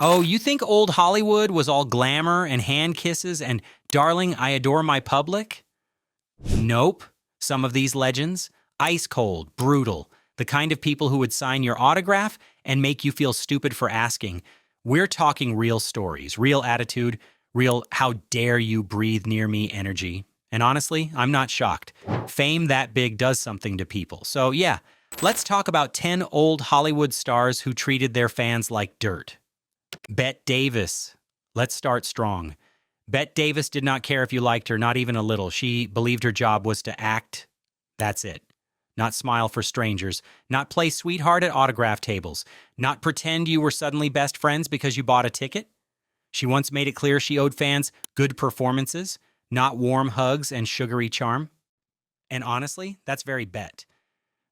Oh, you think old Hollywood was all glamour and hand kisses and darling, I adore my public? Nope. Some of these legends, ice cold, brutal, the kind of people who would sign your autograph and make you feel stupid for asking. We're talking real stories, real attitude, real how dare you breathe near me energy. And honestly, I'm not shocked. Fame that big does something to people. So yeah, let's talk about 10 old Hollywood stars who treated their fans like dirt. Bette Davis. Let's start strong. Bette Davis did not care if you liked her, not even a little. She believed her job was to act. That's it. Not smile for strangers, not play sweetheart at autograph tables, not pretend you were suddenly best friends because you bought a ticket. She once made it clear she owed fans good performances, not warm hugs and sugary charm. And honestly, that's very Bette.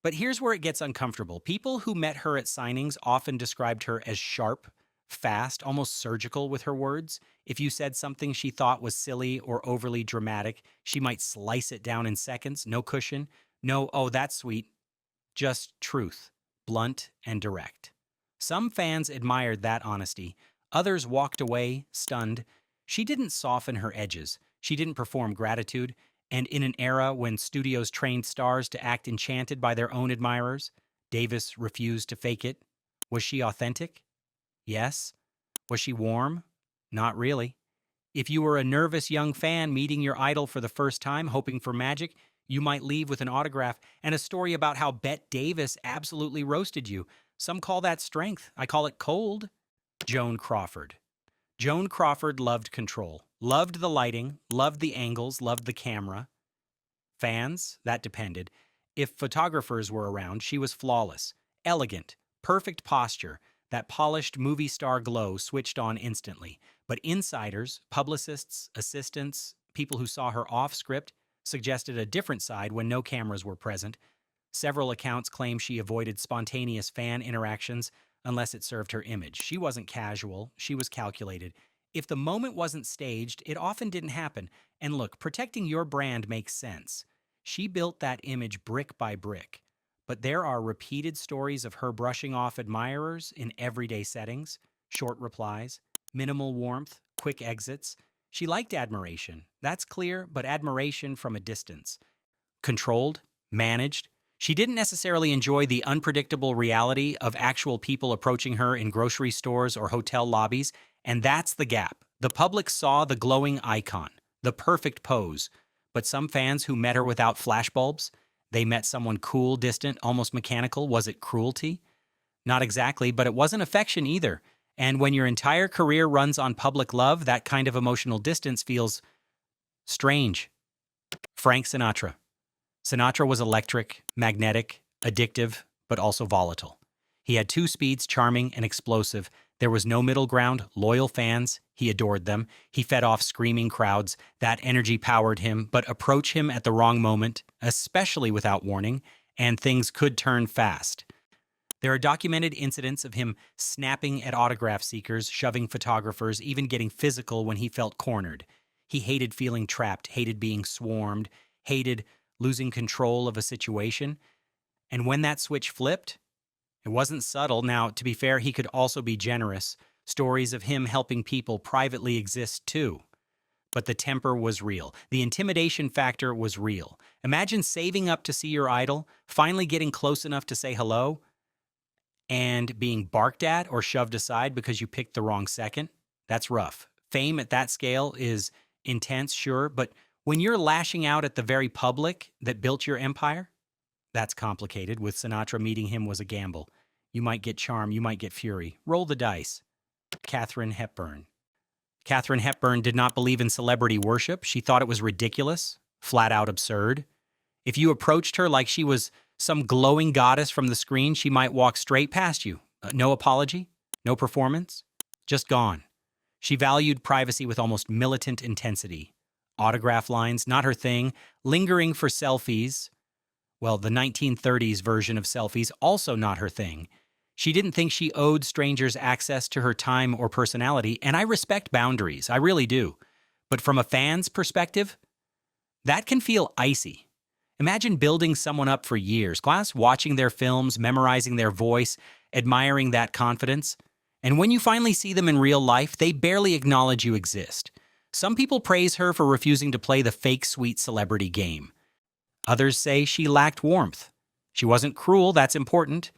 But here's where it gets uncomfortable. People who met her at signings often described her as sharp, fast, almost surgical with her words. If you said something she thought was silly or overly dramatic, she might slice it down in seconds, no cushion, no, oh, that's sweet, just truth, blunt and direct. Some fans admired that honesty. Others walked away, stunned. She didn't soften her edges. She didn't perform gratitude. And in an era when studios trained stars to act enchanted by their own admirers, Davis refused to fake it. Was she authentic? Yes. Was she warm? Not really. If you were a nervous young fan meeting your idol for the first time, hoping for magic, you might leave with an autograph and a story about how Bette Davis absolutely roasted you. Some call that strength. I call it cold. Joan Crawford. Joan Crawford loved control, loved the lighting, loved the angles, loved the camera. Fans, that depended. If photographers were around, she was flawless, elegant, perfect posture, that polished movie star glow switched on instantly. But insiders, publicists, assistants, people who saw her off script, suggested a different side when no cameras were present. Several accounts claim she avoided spontaneous fan interactions unless it served her image. She wasn't casual, she was calculated. If the moment wasn't staged, it often didn't happen. And look, protecting your brand makes sense. She built that image brick by brick. But there are repeated stories of her brushing off admirers in everyday settings, short replies, minimal warmth, quick exits. She liked admiration. That's clear, but admiration from a distance. Controlled, managed. She didn't necessarily enjoy the unpredictable reality of actual people approaching her in grocery stores or hotel lobbies, and that's the gap. The public saw the glowing icon, the perfect pose, but some fans who met her without flashbulbs, they met someone cool, distant, almost mechanical. Was it cruelty? Not exactly, but it wasn't affection either. And when your entire career runs on public love, that kind of emotional distance feels strange. Frank Sinatra. Sinatra was electric, magnetic, addictive, but also volatile. He had two speeds, charming and explosive. There was no middle ground, loyal fans. He adored them. He fed off screaming crowds. That energy powered him, but approach him at the wrong moment, especially without warning, and things could turn fast. There are documented incidents of him snapping at autograph seekers, shoving photographers, even getting physical when he felt cornered. He hated feeling trapped, hated being swarmed, hated losing control of a situation. And when that switch flipped, it wasn't subtle. Now, to be fair, he could also be generous. Stories of him helping people privately exist too. But the temper was real. The intimidation factor was real. Imagine saving up to see your idol, finally getting close enough to say hello, and being barked at or shoved aside because you picked the wrong second. That's rough. Fame at that scale is intense, sure, but when you're lashing out at the very public that built your empire, that's complicated. With Sinatra, meeting him was a gamble. You might get charm, you might get fury. Roll the dice. Katharine Hepburn. Katharine Hepburn did not believe in celebrity worship. She thought it was ridiculous, flat out absurd. If you approached her like she was some glowing goddess from the screen, she might walk straight past you. No apology, no performance, just gone. She valued privacy with almost militant intensity. Autograph lines, not her thing. Lingering for selfies. Well, the 1930s version of selfies, also not her thing. She didn't think she owed strangers access to her time or personality, and I respect boundaries, I really do. But from a fan's perspective, that can feel icy. Imagine building someone up for years, watching their films, memorizing their voice, admiring that confidence, And when you finally see them in real life, they barely acknowledge you exist. Some people praise her for refusing to play the fake sweet celebrity game. Others say she lacked warmth. She wasn't cruel, that's important,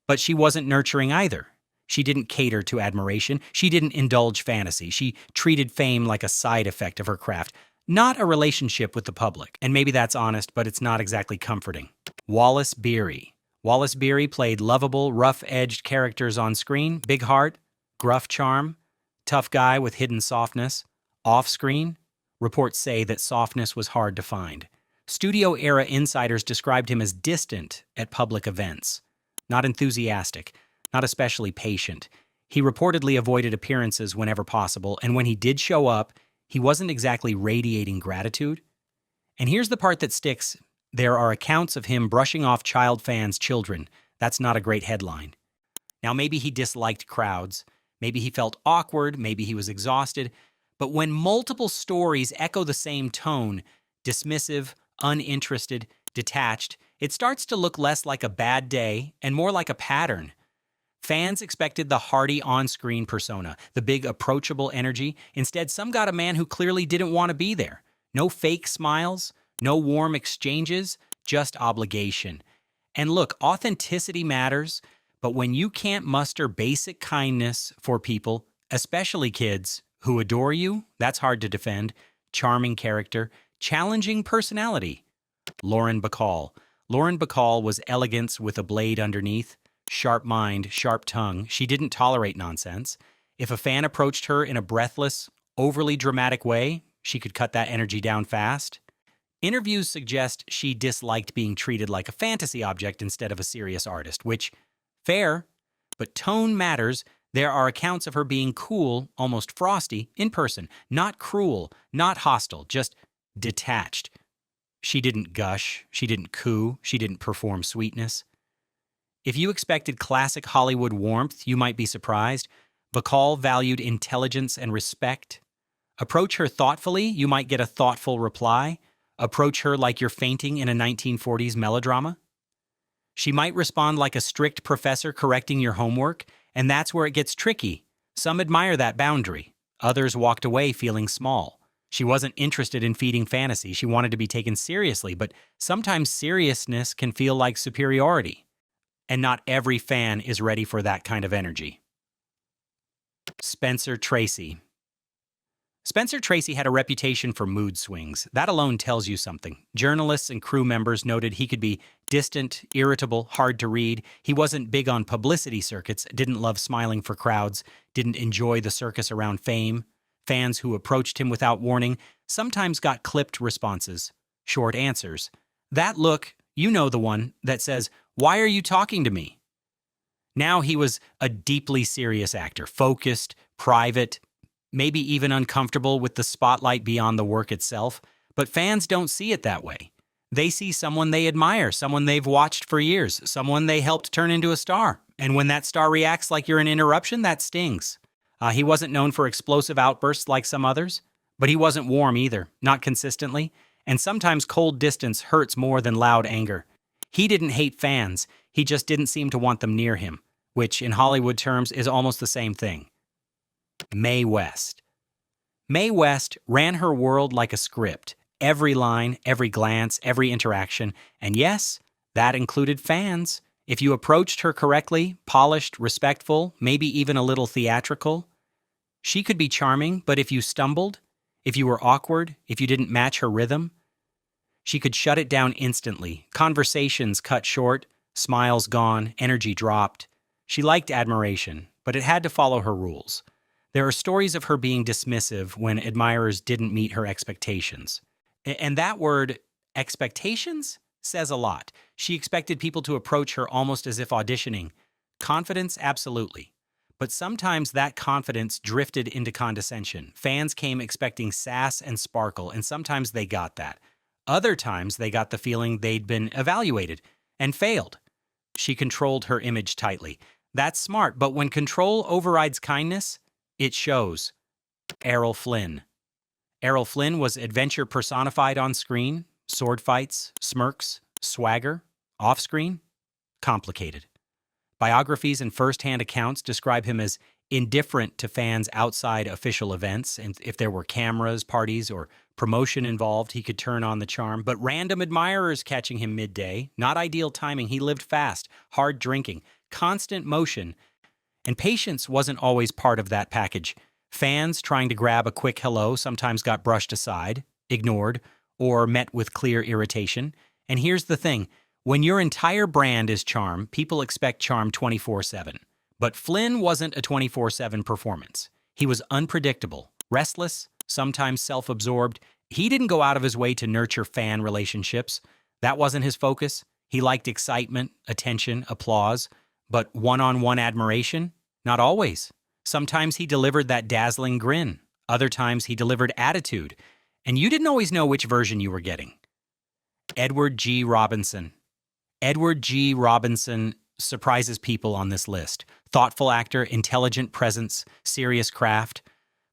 but she wasn't nurturing either. She didn't cater to admiration. She didn't indulge fantasy. She treated fame like a side effect of her craft, not a relationship with the public. And maybe that's honest, but it's not exactly comforting. Wallace Beery. Wallace Beery played lovable, rough-edged characters on screen, big heart, gruff charm, tough guy with hidden softness. Off-screen, reports say that softness was hard to find. Studio-era insiders described him as distant at public events, not enthusiastic, not especially patient. He reportedly avoided appearances whenever possible, and when he did show up, he wasn't exactly radiating gratitude. And here's the part that sticks. There are accounts of him brushing off child fans' children. That's not a great headline. Now, maybe he disliked crowds. Maybe he felt awkward. Maybe he was exhausted. But when multiple stories echo the same tone, dismissive, uninterested, detached, it starts to look less like a bad day and more like a pattern. Fans expected the hearty on-screen persona, the big approachable energy. Instead, some got a man who clearly didn't want to be there. No fake smiles, no warm exchanges, just obligation. And look, authenticity matters, but when you can't muster basic kindness for people, especially kids who adore you, that's hard to defend. Charming character, challenging personality. Lauren Bacall. Lauren Bacall was elegance with a blade underneath. Sharp mind, sharp tongue. She didn't tolerate nonsense. If a fan approached her in a breathless, overly dramatic way, she could cut that energy down fast. Interviews suggest she disliked being treated like a fantasy object instead of a serious artist, which, fair, but tone matters. There are accounts of her being cool, almost frosty, in person. Not cruel, not hostile, just detached. She didn't gush, she didn't coo, she didn't perform sweetness. If you expected classic Hollywood warmth, you might be surprised. Bacall valued intelligence and respect. Approach her thoughtfully, you might get a thoughtful reply. Approach her like you're fainting in a 1940s melodrama. She might respond like a strict professor correcting your homework, and that's where it gets tricky. Some admire that boundary. Others walked away feeling small. She wasn't interested in feeding fantasy. She wanted to be taken seriously, but sometimes seriousness can feel like superiority. And not every fan is ready for that kind of energy. Spencer Tracy. Spencer Tracy had a reputation for mood swings. That alone tells you something. Journalists and crew members noted he could be distant, irritable, hard to read. He wasn't big on publicity circuits, didn't love smiling for crowds, didn't enjoy the circus around fame. Fans who approached him without warning sometimes got clipped responses, short answers. That look, you know the one, that says, "Why are you talking to me?" Now he was a deeply serious actor, focused, private, maybe even uncomfortable with the spotlight beyond the work itself. But fans don't see it that way. They see someone they admire, someone they've watched for years, someone they helped turn into a star. And when that star reacts like you're an interruption, that stings. He wasn't known for explosive outbursts like some others, but he wasn't warm either, not consistently. And sometimes cold distance hurts more than loud anger. He didn't hate fans, he just didn't seem to want them near him, which in Hollywood terms is almost the same thing. Mae West. Mae West ran her world like a script. Every line, every glance, every interaction. And yes, that included fans. If you approached her correctly, polished, respectful, maybe even a little theatrical, she could be charming, but if you stumbled, if you were awkward, if you didn't match her rhythm, she could shut it down instantly. Conversations cut short, smiles gone, energy dropped. She liked admiration, but it had to follow her rules. There are stories of her being dismissive when admirers didn't meet her expectations. And that word, expectations, says a lot. She expected people to approach her almost as if auditioning. Confidence, absolutely. But sometimes that confidence drifted into condescension. Fans came expecting sass and sparkle, and sometimes they got that. Other times they got the feeling they'd been evaluated and failed. She controlled her image tightly. That's smart, but when control overrides kindness, it shows. Errol Flynn. Errol Flynn was adventure personified on screen, sword fights, smirks, swagger. Off screen, complicated. Biographies and first-hand accounts describe him as indifferent to fans outside official events, and if there were cameras, parties, or promotion involved, he could turn on the charm. But random admirers catching him midday, not ideal timing. He lived fast, hard drinking, constant motion, and patience wasn't always part of that package. Fans trying to grab a quick hello sometimes got brushed aside, ignored, or met with clear irritation. And here's the thing, when your entire brand is charm, people expect charm 24/7. But Flynn wasn't a 24/7 performance. He was unpredictable, restless, sometimes self-absorbed. He didn't go out of his way to nurture fan relationships. That wasn't his focus. He liked excitement, attention, applause, but one-on-one admiration? Not always. Sometimes he delivered that dazzling grin. Other times he delivered attitude. And you didn't always know which version you were getting. Edward G. Robinson. Edward G. Robinson surprises people on this list. Thoughtful actor, intelligent presence, serious craft.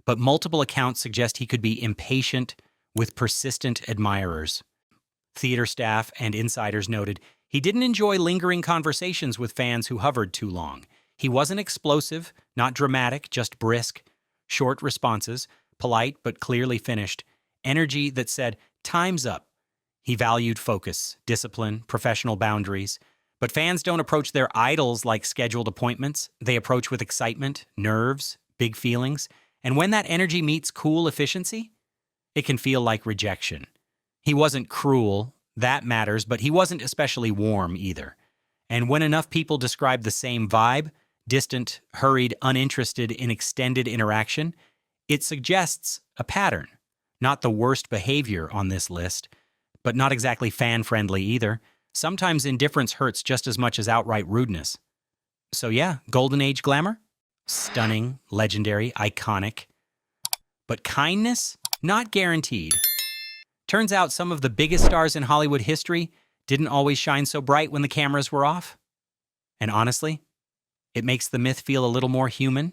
But multiple accounts suggest he could be impatient with persistent admirers. Theater staff and insiders noted he didn't enjoy lingering conversations with fans who hovered too long. He wasn't explosive, not dramatic, just brisk. Short responses, polite but clearly finished. Energy that said, "Time's up." He valued focus, discipline, professional boundaries. But fans don't approach their idols like scheduled appointments. They approach with excitement, nerves, big feelings. And when that energy meets cool efficiency, it can feel like rejection. He wasn't cruel, that matters, but he wasn't especially warm either. And when enough people describe the same vibe, distant, hurried, uninterested in extended interaction, it suggests a pattern. Not the worst behavior on this list, but not exactly fan-friendly either. Sometimes indifference hurts just as much as outright rudeness. So yeah, Golden Age glamour? Stunning, legendary, iconic. But kindness? Not guaranteed. Turns out some of the biggest stars in Hollywood history didn't always shine so bright when the cameras were off. And honestly, it makes the myth feel a little more human.